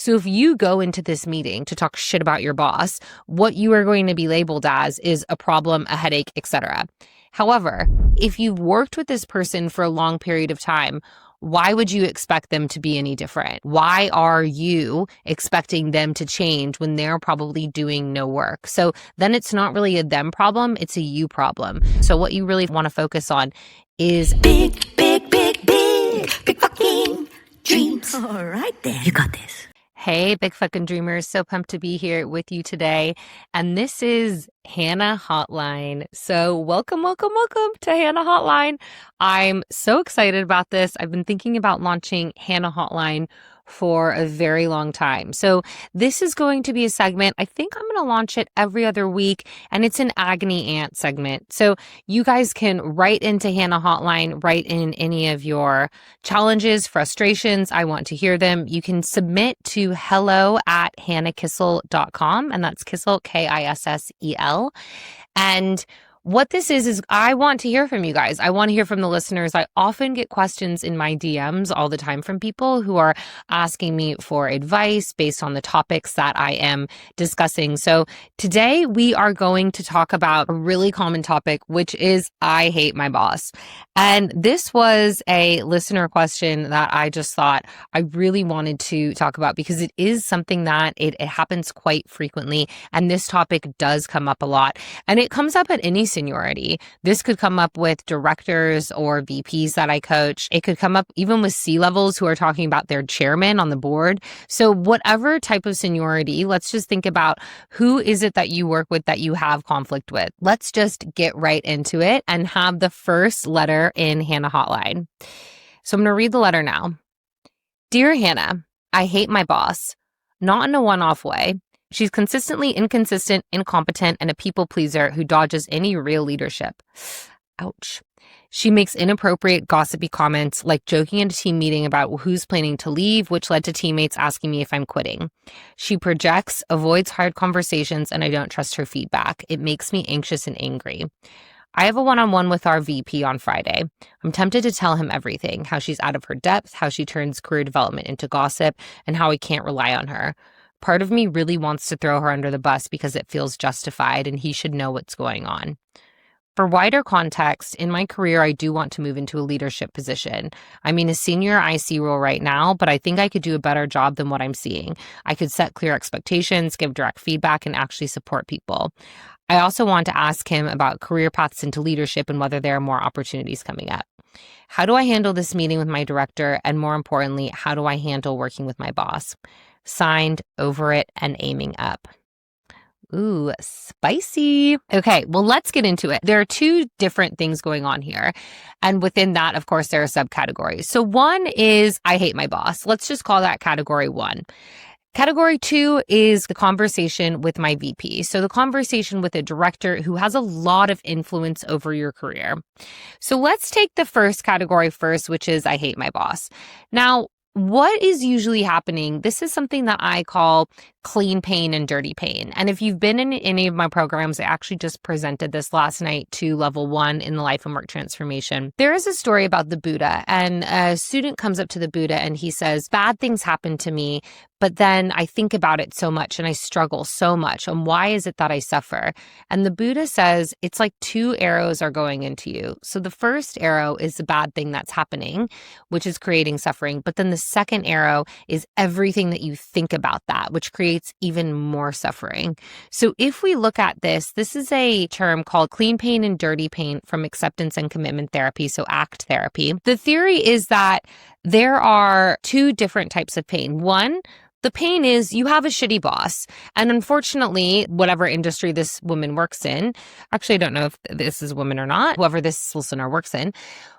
So if you go into this meeting to talk shit about your boss, what you are going to be labeled as is a problem, a headache, etc. However, if you've worked with this person for a long period of time, why would you expect them to be any different? Why are you expecting them to change when they're probably doing no work? So then it's not really a them problem, it's a you problem. So what you really want to focus on is big fucking dreams. All right then. You got this. Hey, big fucking dreamers. So pumped to be here with you today. And this is Hannah Hotline. So welcome to Hannah Hotline. I'm so excited about this. I've been thinking about launching Hannah Hotline for a very long time. So this is going to be a segment. I think I'm going to launch it every other week, and it's an agony aunt segment. So you guys can write into Hannah Hotline, write in any of your challenges, frustrations. I want to hear them. You can submit to hello@hannahkissel.com, and that's Kissel, Kissel. And what this is I want to hear from you guys. I want to hear from the listeners. I often get questions in my DMs all the time from people who are asking me for advice based on the topics that I am discussing. So today we are going to talk about a really common topic, which is I hate my boss. And this was a listener question that I just thought I really wanted to talk about because it is something that it happens quite frequently. And this topic does come up a lot. And it comes up at any seniority. This could come up with directors or VPs that I coach. It could come up even with C-levels who are talking about their chairman on the board. So whatever type of seniority, let's just think about who is it that you work with that you have conflict with. Let's just get right into it and have the first letter in Hannah Hotline. So I'm going to read the letter now. Dear Hannah, I hate my boss, not in a one-off way. She's consistently inconsistent, incompetent, and a people pleaser who dodges any real leadership. Ouch. She makes inappropriate, gossipy comments, like joking at a team meeting about who's planning to leave, which led to teammates asking me if I'm quitting. She projects, avoids hard conversations, and I don't trust her feedback. It makes me anxious and angry. I have a one-on-one with our VP on Friday. I'm tempted to tell him everything, how she's out of her depth, how she turns career development into gossip, and how I can't rely on her. Part of me really wants to throw her under the bus because it feels justified and he should know what's going on. For wider context, in my career, I do want to move into a leadership position. I'm in a senior IC role right now, but I think I could do a better job than what I'm seeing. I could set clear expectations, give direct feedback, and actually support people. I also want to ask him about career paths into leadership and whether there are more opportunities coming up. How do I handle this meeting with my director? And more importantly, how do I handle working with my boss? Signed, over it, and aiming up. Ooh, spicy. Okay, well, let's get into it. There are two different things going on here. And within that, of course, there are subcategories. So one is I hate my boss. Let's just call that category one. Category two is the conversation with my VP. So the conversation with a director who has a lot of influence over your career. So let's take the first category first, which is I hate my boss. Now, what is usually happening? This is something that I call clean pain and dirty pain. And if you've been in any of my programs, I actually just presented this last night to level 1 in the Life and Work Transformation. There is a story about the Buddha, and a student comes up to the Buddha and he says, bad things happen to me, but then I think about it so much and I struggle so much. And why is it that I suffer? And the Buddha says, it's like two arrows are going into you. So the first arrow is the bad thing that's happening, which is creating suffering. But then the second arrow is everything that you think about that, which creates even more suffering. So if we look at this is a term called clean pain and dirty pain from acceptance and commitment therapy, so ACT therapy. The theory is that there are two different types of pain. One, the pain is you have a shitty boss. And unfortunately, whatever industry this woman works in, actually, I don't know if this is a woman or not, whoever this listener works in,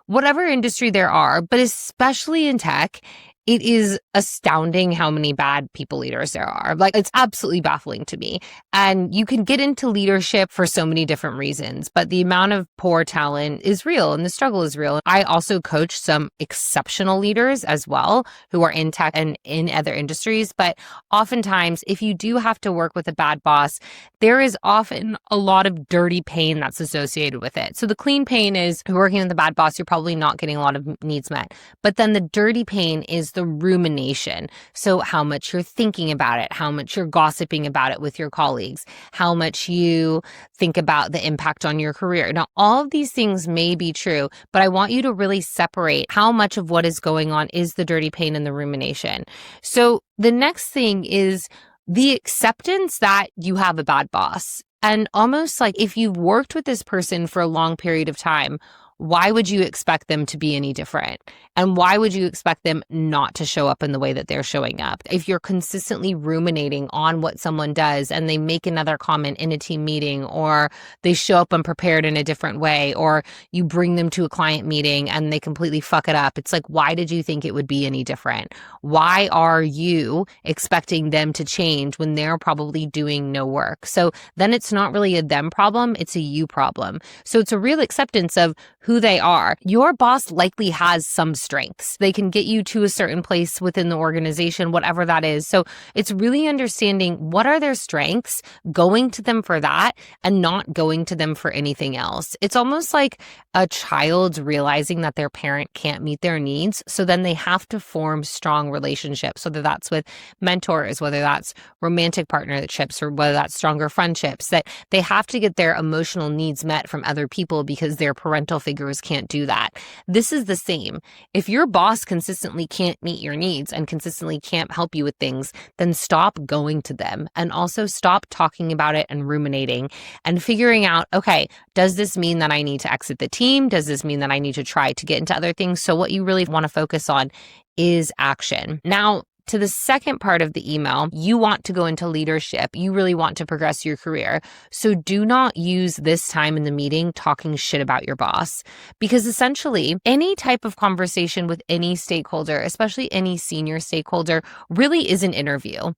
whatever industry there are, but especially in tech, it is astounding how many bad people leaders there are. Like, it's absolutely baffling to me. And you can get into leadership for so many different reasons, but the amount of poor talent is real and the struggle is real. I also coach some exceptional leaders as well who are in tech and in other industries. But oftentimes, if you do have to work with a bad boss, there is often a lot of dirty pain that's associated with it. So the clean pain is working with a bad boss, you're probably not getting a lot of needs met. But then the dirty pain is the rumination. So how much you're thinking about it, how much you're gossiping about it with your colleagues, how much you think about the impact on your career. Now, all of these things may be true, but I want you to really separate how much of what is going on is the dirty pain and the rumination. So the next thing is the acceptance that you have a bad boss. And almost like if you've worked with this person for a long period of time, why would you expect them to be any different? And why would you expect them not to show up in the way that they're showing up? If you're consistently ruminating on what someone does and they make another comment in a team meeting, or they show up unprepared in a different way, or you bring them to a client meeting and they completely fuck it up, it's like, why did you think it would be any different? Why are you expecting them to change when they're probably doing no work? So then it's not really a them problem, it's a you problem. So it's a real acceptance of who they are. Your boss likely has some strengths. They can get you to a certain place within the organization, whatever that is. So it's really understanding what are their strengths, going to them for that, and not going to them for anything else. It's almost like a child realizing that their parent can't meet their needs. So then they have to form strong relationships, whether that's with mentors, whether that's romantic partnerships, or whether that's stronger friendships, that they have to get their emotional needs met from other people because their parental figures can't do that. This is the same. If your boss consistently can't meet your needs and consistently can't help you with things, then stop going to them, and also stop talking about it and ruminating and figuring out, okay, does this mean that I need to exit the team? Does this mean that I need to try to get into other things? So what you really want to focus on is action. Now, to the second part of the email, you want to go into leadership. You really want to progress your career. So do not use this time in the meeting talking shit about your boss, because essentially any type of conversation with any stakeholder, especially any senior stakeholder, really is an interview.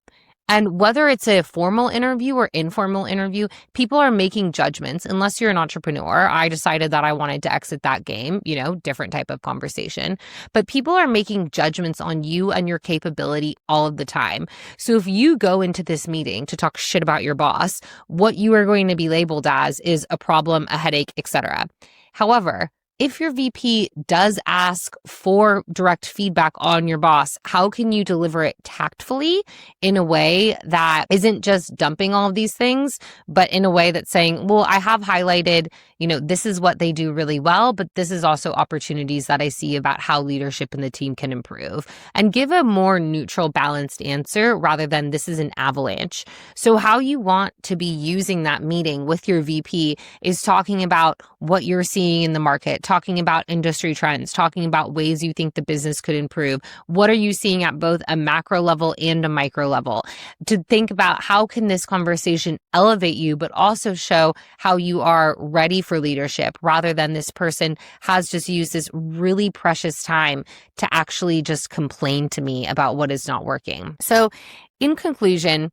And whether it's a formal interview or informal interview, people are making judgments. Unless you're an entrepreneur, I decided that I wanted to exit that game, different type of conversation. But people are making judgments on you and your capability all of the time. So if you go into this meeting to talk shit about your boss, what you are going to be labeled as is a problem, a headache, etc. However, if your VP does ask for direct feedback on your boss, how can you deliver it tactfully in a way that isn't just dumping all of these things, but in a way that's saying, well, I have highlighted, this is what they do really well, but this is also opportunities that I see about how leadership in the team can improve, and give a more neutral, balanced answer rather than this is an avalanche. So how you want to be using that meeting with your VP is talking about what you're seeing in the market, talking about industry trends, talking about ways you think the business could improve. What are you seeing at both a macro level and a micro level? To think about how can this conversation elevate you, but also show how you are ready for leadership, rather than this person has just used this really precious time to actually just complain to me about what is not working. So in conclusion,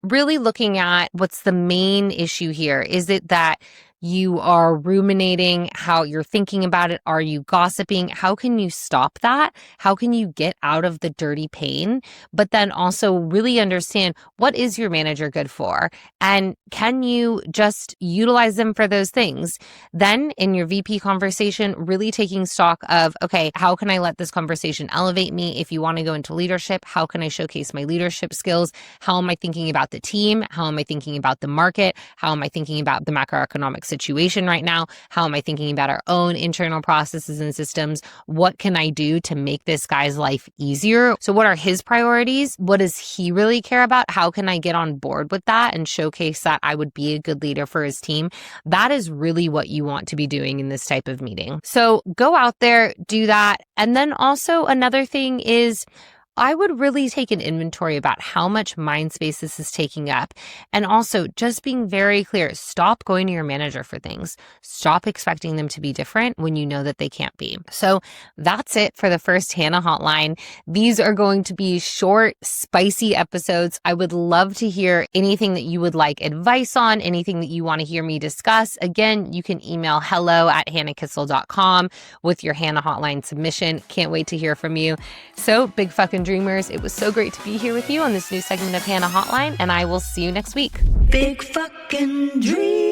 really looking at what's the main issue here. Is it that you are ruminating, how you're thinking about it? Are you gossiping? How can you stop that? How can you get out of the dirty pain? But then also really understand, what is your manager good for? And can you just utilize them for those things? Then in your VP conversation, really taking stock of, okay, how can I let this conversation elevate me? If you want to go into leadership, how can I showcase my leadership skills? How am I thinking about the team? How am I thinking about the market? How am I thinking about the macroeconomic situation right now? How am I thinking about our own internal processes and systems? What can I do to make this guy's life easier? So what are his priorities? What does he really care about? How can I get on board with that and showcase that I would be a good leader for his team? That is really what you want to be doing in this type of meeting. So go out there, do that. And then also another thing is, I would really take an inventory about how much mind space this is taking up. And also just being very clear, stop going to your manager for things. Stop expecting them to be different when you know that they can't be. So that's it for the first Hannah Hotline. These are going to be short, spicy episodes. I would love to hear anything that you would like advice on, anything that you want to hear me discuss. Again, you can email hello@hannahkissel.com with your Hannah Hotline submission. Can't wait to hear from you. So big fucking dreamers, it was so great to be here with you on this new segment of Hannah Hotline, and I will see you next week. Big fucking dream.